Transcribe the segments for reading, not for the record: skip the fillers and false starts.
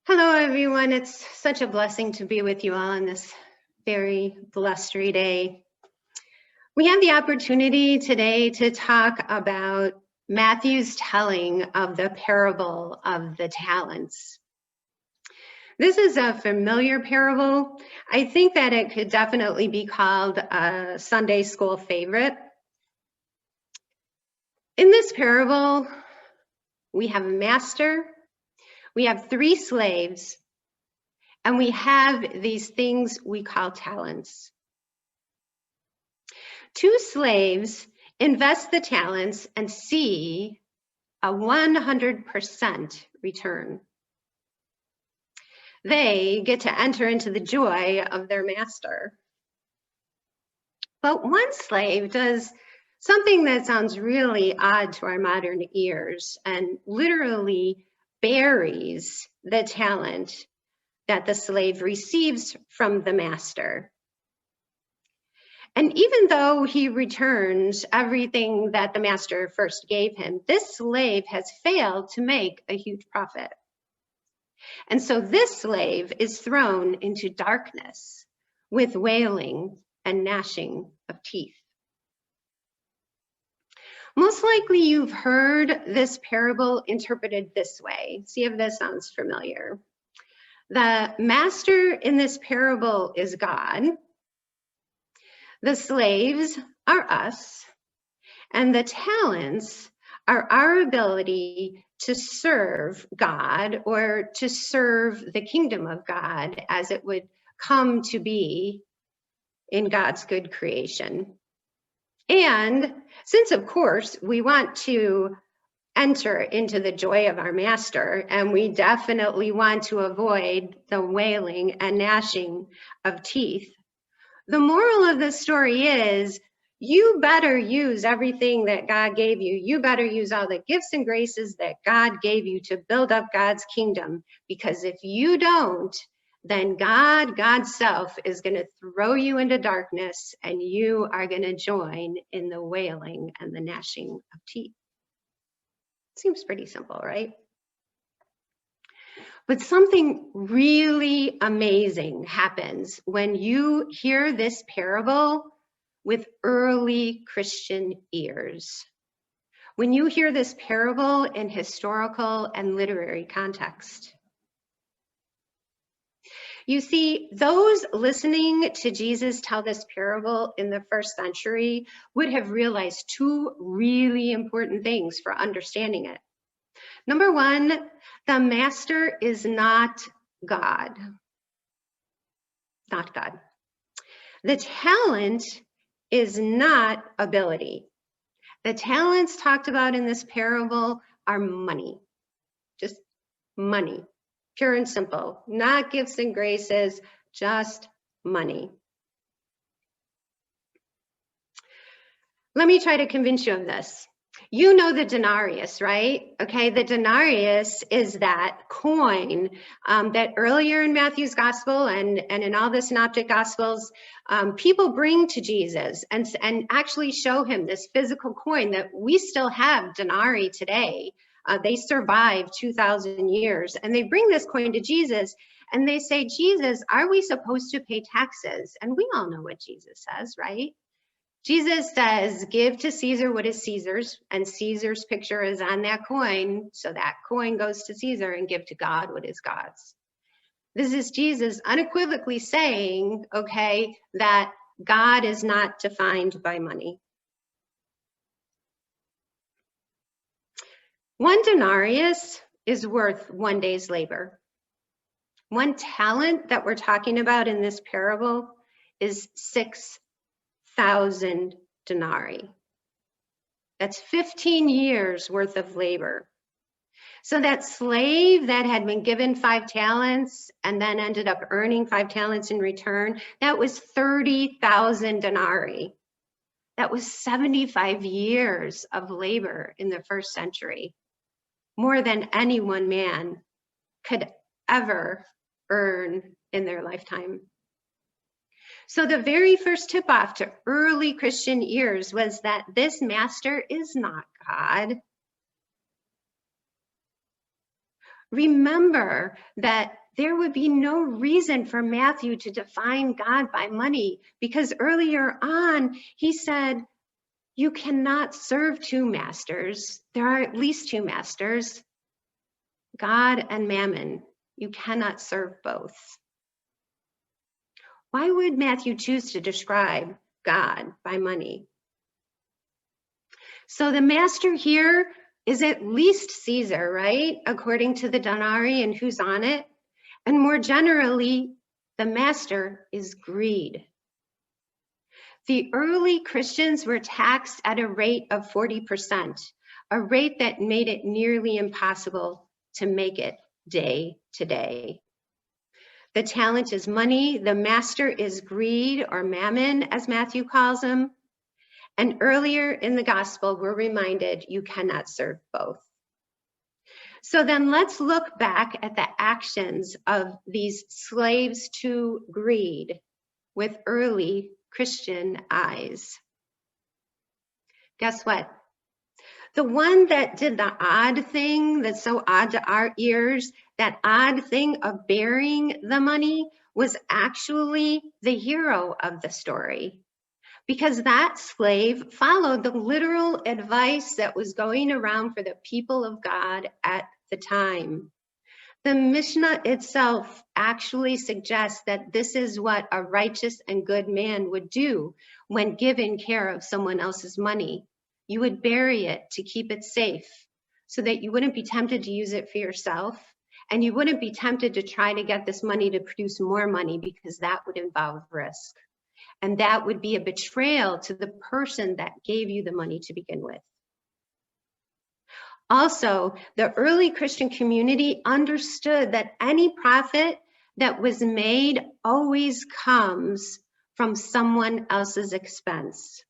Hello, everyone. It's such a blessing to be with you all on this very blustery day. We have the opportunity today to talk about Matthew's telling of the parable of the talents. This is a familiar parable. I think that it could definitely be called a Sunday school favorite. In this parable, we have a master, we have 3 slaves, and we have these things we call talents. 2 slaves invest the talents and see a 100% return. They get to enter into the joy of their master. But one slave does something that sounds really odd to our modern ears and literally buries the talent that the slave receives from the master. And even though he returns everything that the master first gave him, this slave has failed to make a huge profit. And so this slave is thrown into darkness with wailing and gnashing of teeth. Most likely you've heard this parable interpreted this way. See if this sounds familiar. The master in this parable is God. The slaves are us, and the talents are our ability to serve God or to serve the kingdom of God as it would come to be in God's good creation. And since, of course, we want to enter into the joy of our master, and we definitely want to avoid the wailing and gnashing of teeth, the moral of the story is you better use everything that God gave you. You better use all the gifts and graces that God gave you to build up God's kingdom, because if you don't, then God's self is going to throw you into darkness, and you are going to join in the wailing and the gnashing of teeth. Seems pretty simple, right? But something really amazing happens when you hear this parable with early Christian ears. When you hear this parable in historical and literary context. You see, those listening to Jesus tell this parable in the first century would have realized 2 really important things for understanding it. Number 1, the master is not God. Not God. The talent is not ability. The talents talked about in this parable are money. Just money. Pure and simple. Not gifts and graces, just money. Let me try to convince you of this. You know the denarius, right? Okay, the denarius is that coin that earlier in Matthew's gospel and in all the synoptic gospels, people bring to Jesus and actually show him this physical coin that we still have denarii today. They survived 2,000 years, and they bring this coin to Jesus and they say, Jesus, are we supposed to pay taxes? And we all know what Jesus says, right? Jesus says, give to Caesar what is Caesar's, and Caesar's picture is on that coin, so that coin goes to Caesar, and give to God what is God's. This is Jesus unequivocally saying, okay, that God is not defined by money. 1 denarius is worth 1 day's labor. 1 talent that we're talking about in this parable is 6,000 denarii. That's 15 years worth of labor. So that slave that had been given 5 talents and then ended up earning 5 talents in return, that was 30,000 denarii. That was 75 years of labor in the first century, more than any one man could ever earn in their lifetime. So the very first tip-off to early Christian ears was that this master is not God. Remember that there would be no reason for Matthew to define God by money, because earlier on he said, you cannot serve two masters. There are at least two masters, God and mammon. You cannot serve both. Why would Matthew choose to describe God by money? So the master here is at least Caesar, right? According to the denarii and who's on it. And more generally, the master is greed. The early Christians were taxed at a rate of 40%, a rate that made it nearly impossible to make it day to day. The talent is money, the master is greed, or mammon, as Matthew calls him. And earlier in the gospel, we're reminded you cannot serve both. So then let's look back at the actions of these slaves to greed with early Christian eyes. Guess what? The one that did the odd thing that's so odd to our ears, that odd thing of bearing the money, was actually the hero of the story. Because that slave followed the literal advice that was going around for the people of God at the time. The Mishnah itself actually suggests that this is what a righteous and good man would do when given care of someone else's money. You would bury it to keep it safe so that you wouldn't be tempted to use it for yourself, and you wouldn't be tempted to try to get this money to produce more money, because that would involve risk. And that would be a betrayal to the person that gave you the money to begin with. Also, the early Christian community understood that any profit that was made always comes from someone else's expense.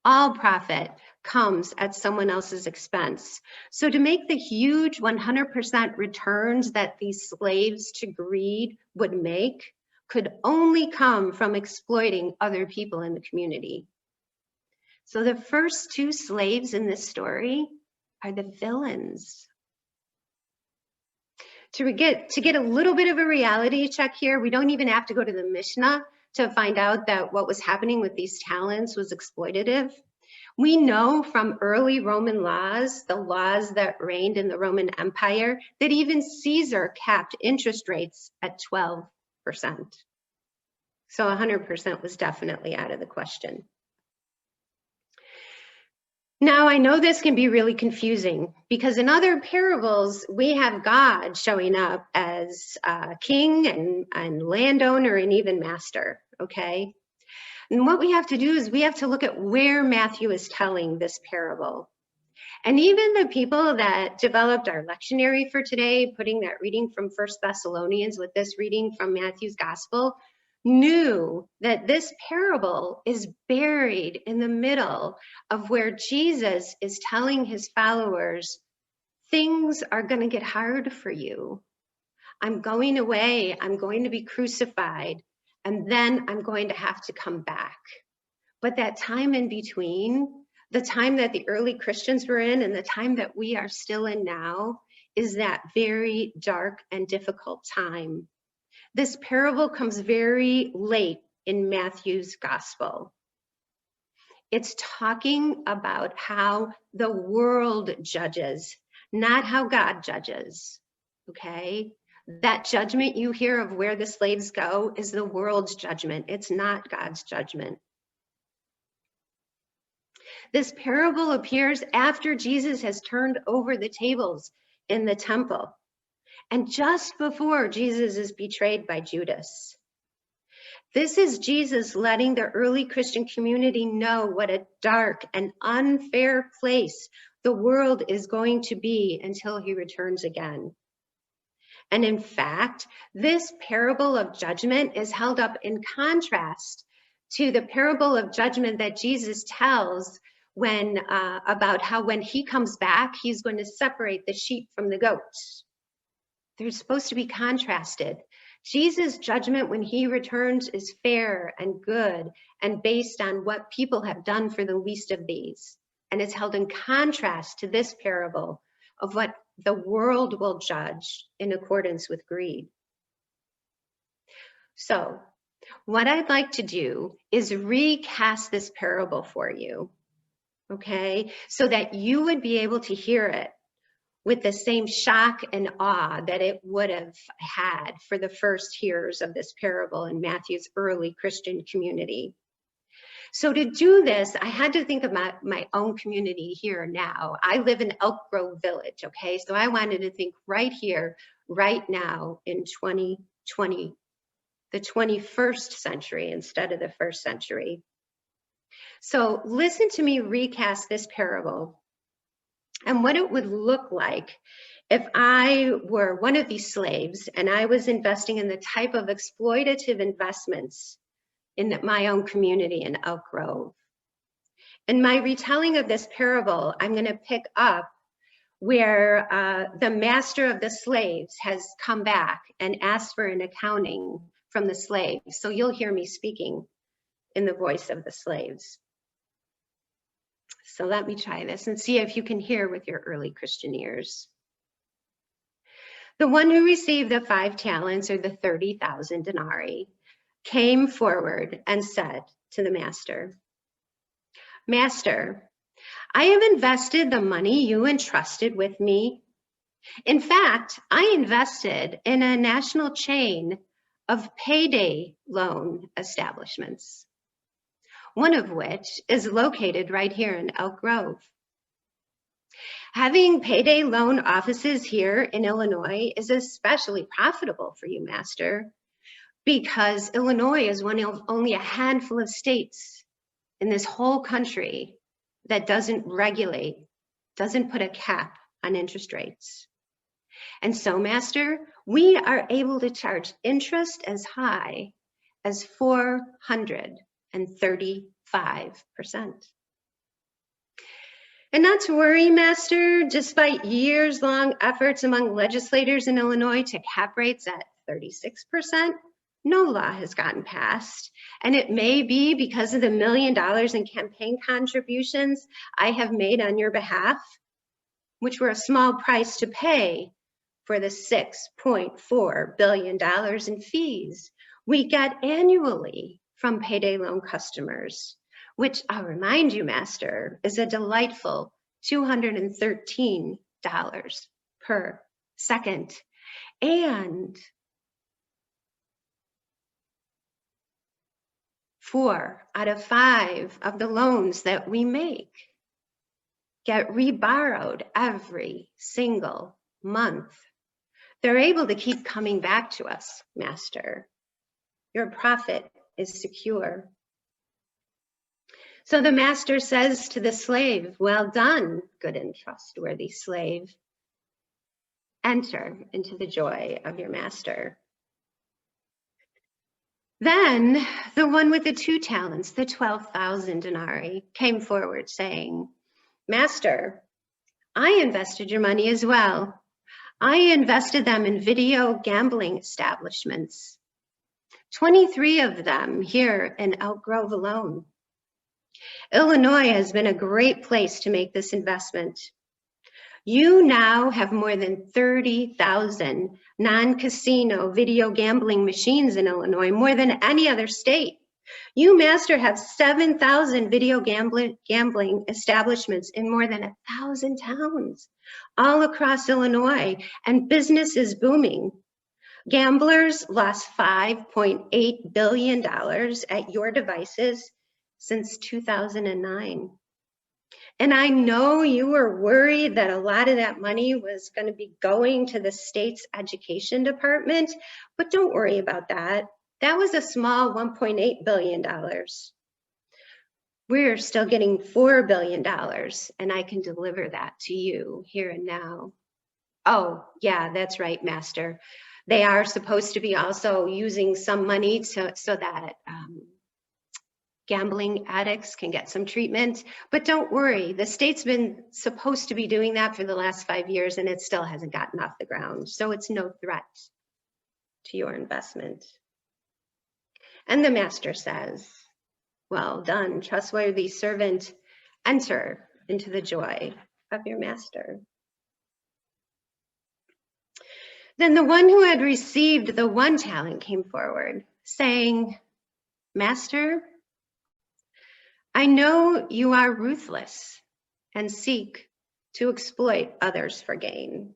All profit comes at someone else's expense. So to make the huge 100% returns that these slaves to greed would make could only come from exploiting other people in the community. So the first two slaves in this story are the villains. To get a little bit of a reality check here, we don't even have to go to the Mishnah to find out that what was happening with these talents was exploitative. We know from early Roman laws, the laws that reigned in the Roman Empire, that even Caesar capped interest rates at 12%. So 100% was definitely out of the question. Now, I know this can be really confusing, because in other parables, we have God showing up as king and landowner and even master, okay? And what we have to do is we have to look at where Matthew is telling this parable. And even the people that developed our lectionary for today, putting that reading from 1 Thessalonians with this reading from Matthew's gospel, knew that this parable is buried in the middle of where Jesus is telling his followers, things are going to get hard for you. I'm going away, I'm going to be crucified, and then I'm going to have to come back. But that time in between, the time that the early Christians were in and the time that we are still in now, is that very dark and difficult time. This parable comes very late in Matthew's gospel. It's talking about how the world judges, not how God judges, okay? That judgment you hear of where the slaves go is the world's judgment. It's not God's judgment. This parable appears after Jesus has turned over the tables in the temple, and just before Jesus is betrayed by Judas. This is Jesus letting the early Christian community know what a dark and unfair place the world is going to be until he returns again. And in fact, this parable of judgment is held up in contrast to the parable of judgment that Jesus tells when about how when he comes back, he's going to separate the sheep from the goats. They're supposed to be contrasted. Jesus' judgment when he returns is fair and good and based on what people have done for the least of these. And it's held in contrast to this parable of what the world will judge in accordance with greed. So what I'd like to do is recast this parable for you, okay? So that you would be able to hear it with the same shock and awe that it would have had for the first hearers of this parable in Matthew's early Christian community. So to do this, I had to think about my own community here now. I live in Elk Grove Village, okay? So I wanted to think right here, right now in 2020, the 21st century instead of the first century. So listen to me recast this parable and what it would look like if I were one of these slaves and I was investing in the type of exploitative investments in my own community in Elk Grove. In my retelling of this parable, I'm going to pick up where the master of the slaves has come back and asked for an accounting from the slaves. So you'll hear me speaking in the voice of the slaves. So let me try this and see if you can hear with your early Christian ears. The one who received the 5 talents or the 30,000 denarii came forward and said to the master, "Master, I have invested the money you entrusted with me. In fact, I invested in a national chain of payday loan establishments, one of which is located right here in Elk Grove. Having payday loan offices here in Illinois is especially profitable for you, Master, because Illinois is one of only a handful of states in this whole country that doesn't regulate, doesn't put a cap on interest rates. And so, Master, we are able to charge interest as high as 435%. And not to worry, Master, despite years-long efforts among legislators in Illinois to cap rates at 36%, no law has gotten passed. And it may be because of the $1 million in campaign contributions I have made on your behalf, which were a small price to pay for the $6.4 billion in fees we get annually from payday loan customers, which I'll remind you, Master, is a delightful $213 per second. And 4 out of 5 of the loans that we make get reborrowed every single month. They're able to keep coming back to us, Master. Your profit is secure. So the master says to the slave, "Well done, good and trustworthy slave. Enter into the joy of your master." Then the one with the 2 talents, the 12,000 denarii, came forward saying, "Master, I invested your money as well. I invested them in video gambling establishments, 23 of them here in Elk Grove alone. Illinois has been a great place to make this investment. You now have more than 30,000 non-casino video gambling machines in Illinois, more than any other state. You, Master, have 7,000 video gambling establishments in more than 1,000 towns all across Illinois, and business is booming. Gamblers lost $5.8 billion at your devices since 2009. And I know you were worried that a lot of that money was going to be going to the state's education department, but don't worry about that. That was a small $1.8 billion. We're still getting $4 billion, and I can deliver that to you here and now." "Oh, yeah, that's right, Master. They are supposed to be also using some money so that gambling addicts can get some treatment. But don't worry, the state's been supposed to be doing that for the last 5 years, and it still hasn't gotten off the ground. So it's no threat to your investment." And the master says, "Well done, trustworthy servant. Enter into the joy of your master." Then the one who had received the 1 talent came forward, saying, Master, I know you are ruthless and seek to exploit others for gain.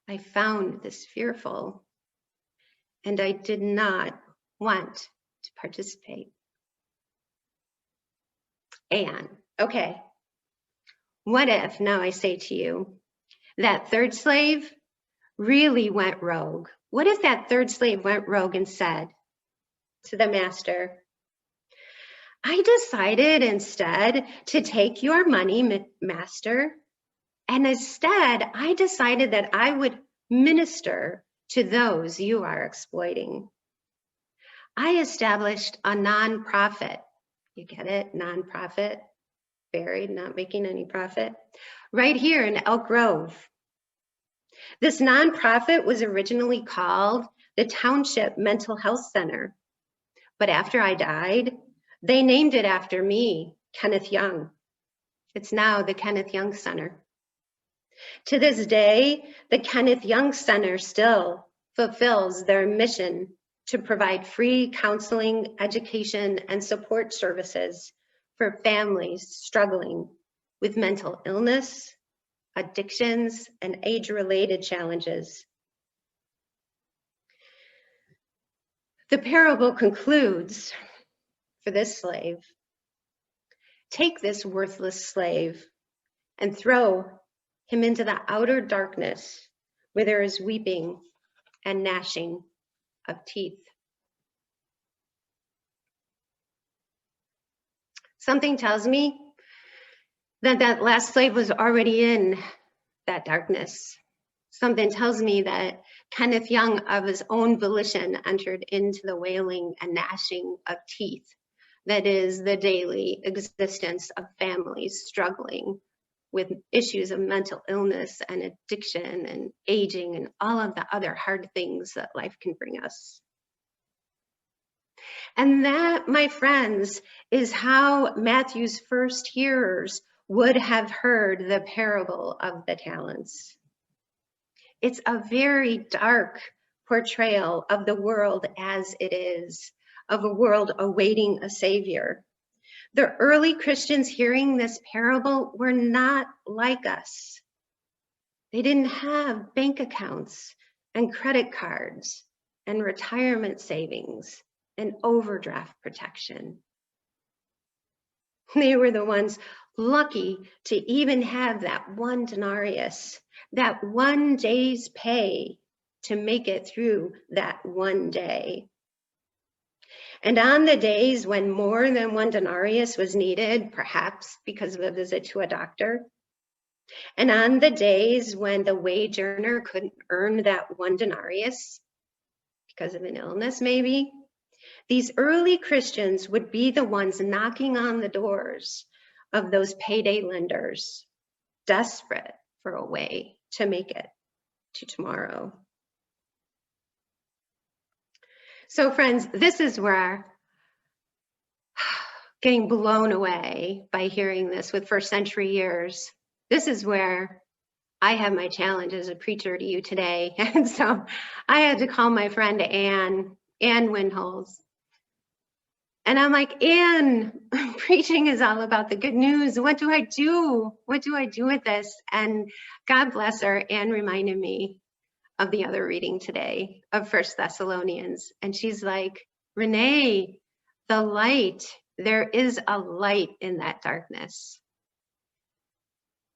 I found this fearful, and I did not want to participate. And, okay, what if, now I say to you, that third slave really went rogue? What if that third slave went rogue and said to the master, I decided instead to take your money, master, and instead I decided that I would minister to those you are exploiting. I established a nonprofit. You get it? Nonprofit, buried, not making any profit, right here in Elk Grove. This nonprofit was originally called the Township Mental Health Center, but after I died, they named it after me, Kenneth Young. It's now the Kenneth Young Center. To this day, the Kenneth Young Center still fulfills their mission to provide free counseling, education, and support services for families struggling with mental illness, addictions, and age-related challenges. The parable concludes for this slave. Take this worthless slave and throw him into the outer darkness where there is weeping and gnashing of teeth. Something tells me that that last slave was already in that darkness. Something tells me that Kenneth Young, of his own volition, entered into the wailing and gnashing of teeth that is the daily existence of families struggling with issues of mental illness and addiction and aging and all of the other hard things that life can bring us. And that, my friends, is how Matthew's first hearers would have heard the parable of the talents. It's a very dark portrayal of the world as it is, of a world awaiting a savior. The early Christians hearing this parable were not like us. They didn't have bank accounts and credit cards and retirement savings and overdraft protection. They were the ones lucky to even have that 1 denarius, that 1 day's pay to make it through that 1 day. And on the days when more than 1 denarius was needed, perhaps because of a visit to a doctor, and on the days when the wage earner couldn't earn that 1 denarius because of an illness maybe, these early Christians would be the ones knocking on the doors of those payday lenders, desperate for a way to make it to tomorrow. So friends, this is where getting blown away by hearing this with first century ears. This is where I have my challenge as a preacher to you today. And so I had to call my friend Ann Windholz. And I'm like, Ann, preaching is all about the good news. What do I do? What do I do with this? And God bless her, Ann reminded me of the other reading today of 1 Thessalonians. And she's like, Rene, the light, there is a light in that darkness.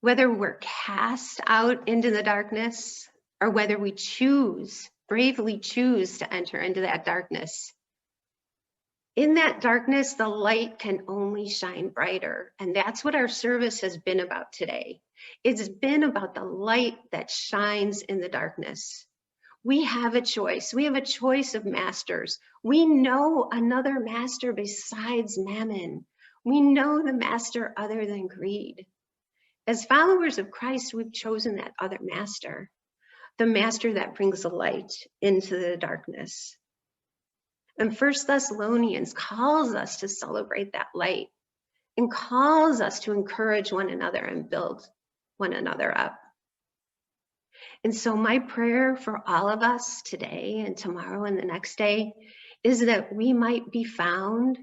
Whether we're cast out into the darkness or whether we bravely choose to enter into that darkness, in that darkness, the light can only shine brighter. And that's what our service has been about today. It's been about the light that shines in the darkness. We have a choice. We have a choice of masters. We know another master besides mammon. We know the master other than greed. As followers of Christ, we've chosen that other master, the master that brings the light into the darkness. And 1 Thessalonians calls us to celebrate that light and calls us to encourage one another and build one another up. And so my prayer for all of us today and tomorrow and the next day is that we might be found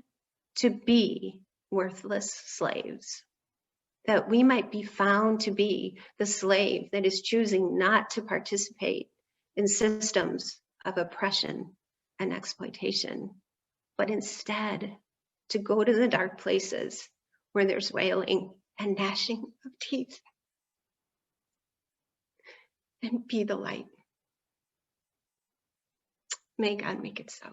to be worthless slaves, that we might be found to be the slave that is choosing not to participate in systems of oppression and exploitation, but instead to go to the dark places where there's wailing and gnashing of teeth and be the light. May God make it so.